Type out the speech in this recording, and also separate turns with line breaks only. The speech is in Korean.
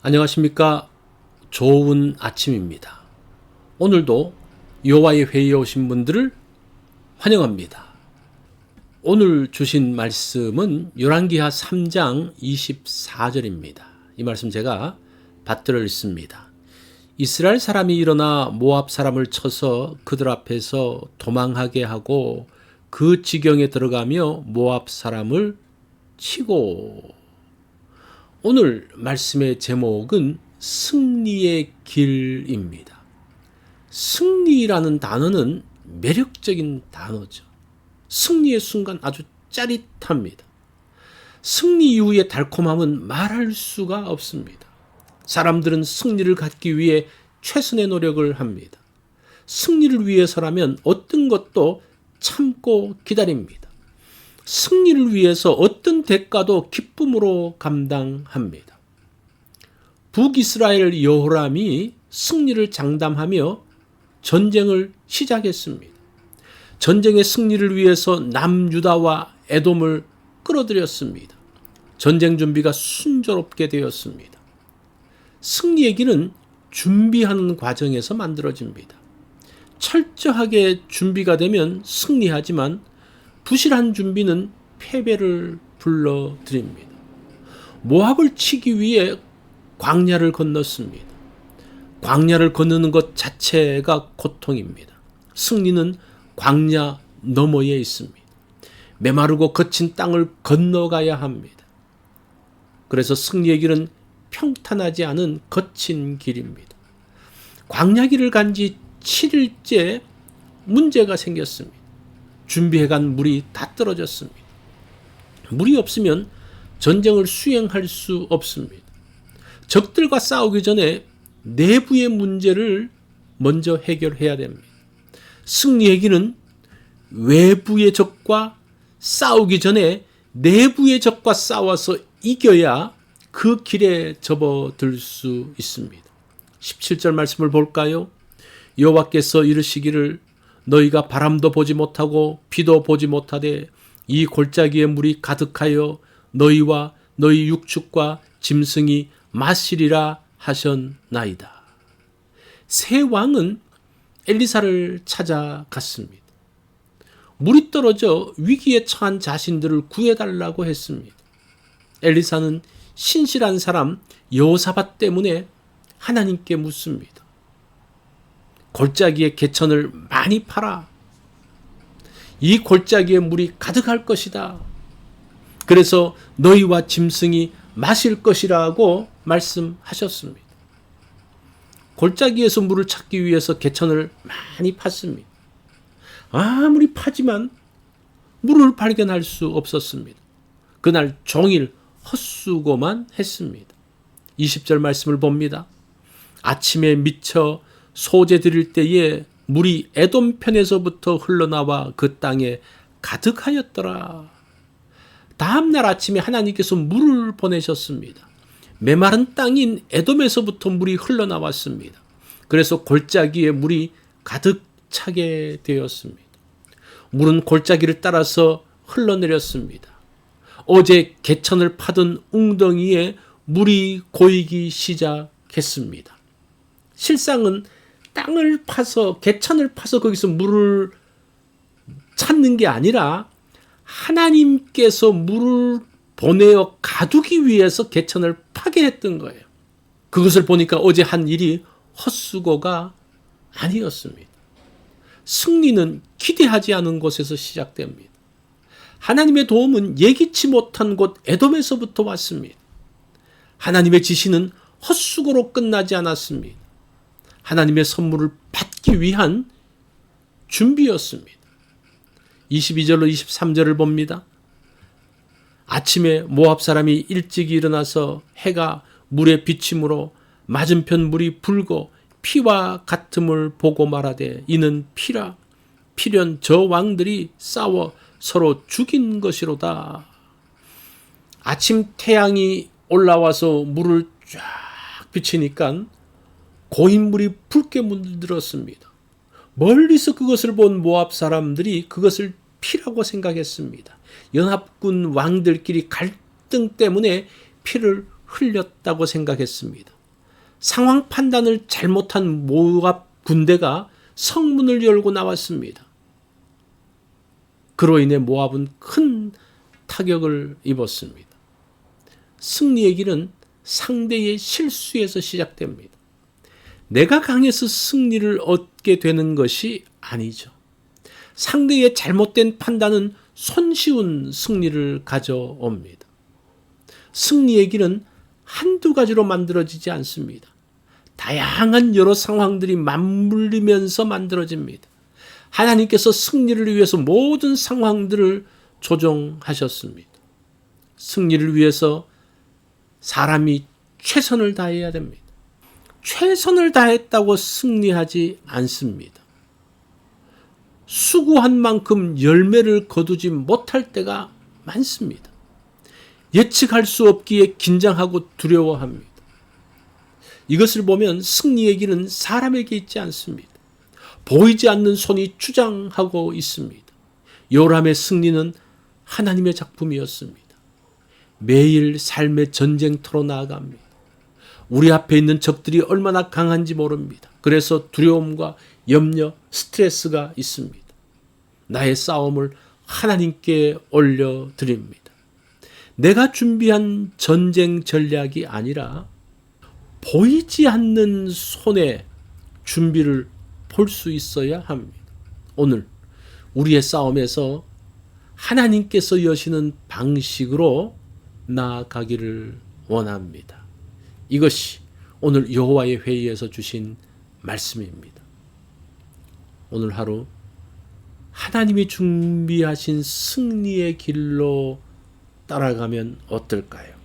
안녕하십니까. 좋은 아침입니다. 오늘도 여호와의 회의에 오신 분들을 환영합니다. 오늘 주신 말씀은 열왕기하 3장 24절입니다. 이 말씀 제가 받들어 읽습니다. 이스라엘 사람이 일어나 모압 사람을 쳐서 그들 앞에서 도망하게 하고 그 지경에 들어가며 모압 사람을 치고. 오늘 말씀의 제목은 승리의 길입니다. 승리라는 단어는 매력적인 단어죠. 승리의 순간 아주 짜릿합니다. 승리 이후의 달콤함은 말할 수가 없습니다. 사람들은 승리를 갖기 위해 최선의 노력을 합니다. 승리를 위해서라면 어떤 것도 참고 기다립니다. 승리를 위해서 어떤 대가도 기쁨으로 감당합니다. 북이스라엘 여호람이 승리를 장담하며 전쟁을 시작했습니다. 전쟁의 승리를 위해서 남유다와 에돔을 끌어들였습니다. 전쟁 준비가 순조롭게 되었습니다. 승리의 길은 준비하는 과정에서 만들어집니다. 철저하게 준비가 되면 승리하지만 부실한 준비는 패배를 불러들입니다. 모압을 치기 위해 광야를 건넜습니다. 광야를 건너는 것 자체가 고통입니다. 승리는 광야 너머에 있습니다. 메마르고 거친 땅을 건너가야 합니다. 그래서 승리의 길은 평탄하지 않은 거친 길입니다. 광야 길을 간 지 7일째 문제가 생겼습니다. 준비해간 물이 다 떨어졌습니다. 물이 없으면 전쟁을 수행할 수 없습니다. 적들과 싸우기 전에 내부의 문제를 먼저 해결해야 됩니다. 승리의 길은 외부의 적과 싸우기 전에 내부의 적과 싸워서 이겨야 그 길에 접어들 수 있습니다. 17절 말씀을 볼까요? 여호와께서 이르시기를 너희가 바람도 보지 못하고 비도 보지 못하되 이 골짜기에 물이 가득하여 너희와 너희 육축과 짐승이 마시리라 하셨나이다. 세 왕은 엘리사를 찾아갔습니다. 물이 떨어져 위기에 처한 자신들을 구해달라고 했습니다. 엘리사는 신실한 사람 여호사밧 때문에 하나님께 묻습니다. 골짜기에 개천을 많이 팔아. 이 골짜기에 물이 가득할 것이다. 그래서 너희와 짐승이 마실 것이라고 말씀하셨습니다. 골짜기에서 물을 찾기 위해서 개천을 많이 팠습니다. 아무리 파지만 물을 발견할 수 없었습니다. 그날 종일 헛수고만 했습니다. 20절 말씀을 봅니다. 아침에 미쳐 소재 드릴 때에 물이 에돔 편에서부터 흘러나와 그 땅에 가득하였더라. 다음날 아침에 하나님께서 물을 보내셨습니다. 메마른 땅인 에돔에서부터 물이 흘러나왔습니다. 그래서 골짜기에 물이 가득 차게 되었습니다. 물은 골짜기를 따라서 흘러내렸습니다. 어제 개천을 파던 웅덩이에 물이 고이기 시작했습니다. 실상은 땅을 파서 개천을 파서 거기서 물을 찾는 게 아니라 하나님께서 물을 보내어 가두기 위해서 개천을 파게 했던 거예요. 그것을 보니까 어제 한 일이 헛수고가 아니었습니다. 승리는 기대하지 않은 곳에서 시작됩니다. 하나님의 도움은 예기치 못한 곳 에돔에서부터 왔습니다. 하나님의 지시는 헛수고로 끝나지 않았습니다. 하나님의 선물을 받기 위한 준비였습니다. 22절로 23절을 봅니다. 아침에 모압 사람이 일찍 일어나서 해가 물에 비침으로 맞은편 물이 붉고 피와 같음을 보고 말하되 이는 피라. 필연 저 왕들이 싸워 서로 죽인 것이로다. 아침 태양이 올라와서 물을 쫙 비치니까 고인물이 붉게 물들었습니다. 멀리서 그것을 본 모압 사람들이 그것을 피라고 생각했습니다. 연합군 왕들끼리 갈등 때문에 피를 흘렸다고 생각했습니다. 상황 판단을 잘못한 모압 군대가 성문을 열고 나왔습니다. 그로 인해 모압은 큰 타격을 입었습니다. 승리의 길은 상대의 실수에서 시작됩니다. 내가 강해서 승리를 얻게 되는 것이 아니죠. 상대의 잘못된 판단은 손쉬운 승리를 가져옵니다. 승리의 길은 한두 가지로 만들어지지 않습니다. 다양한 여러 상황들이 맞물리면서 만들어집니다. 하나님께서 승리를 위해서 모든 상황들을 조정하셨습니다. 승리를 위해서 사람이 최선을 다해야 됩니다. 최선을 다했다고 승리하지 않습니다. 수고한 만큼 열매를 거두지 못할 때가 많습니다. 예측할 수 없기에 긴장하고 두려워합니다. 이것을 보면 승리의 길은 사람에게 있지 않습니다. 보이지 않는 손이 주장하고 있습니다. 요람의 승리는 하나님의 작품이었습니다. 매일 삶의 전쟁터로 나아갑니다. 우리 앞에 있는 적들이 얼마나 강한지 모릅니다. 그래서 두려움과 염려, 스트레스가 있습니다. 나의 싸움을 하나님께 올려드립니다. 내가 준비한 전쟁 전략이 아니라 보이지 않는 손에 준비를 볼 수 있어야 합니다. 오늘 우리의 싸움에서 하나님께서 여시는 방식으로 나아가기를 원합니다. 이것이 오늘 여호와의 회의에서 주신 말씀입니다. 오늘 하루 하나님이 준비하신 승리의 길로 따라가면 어떨까요?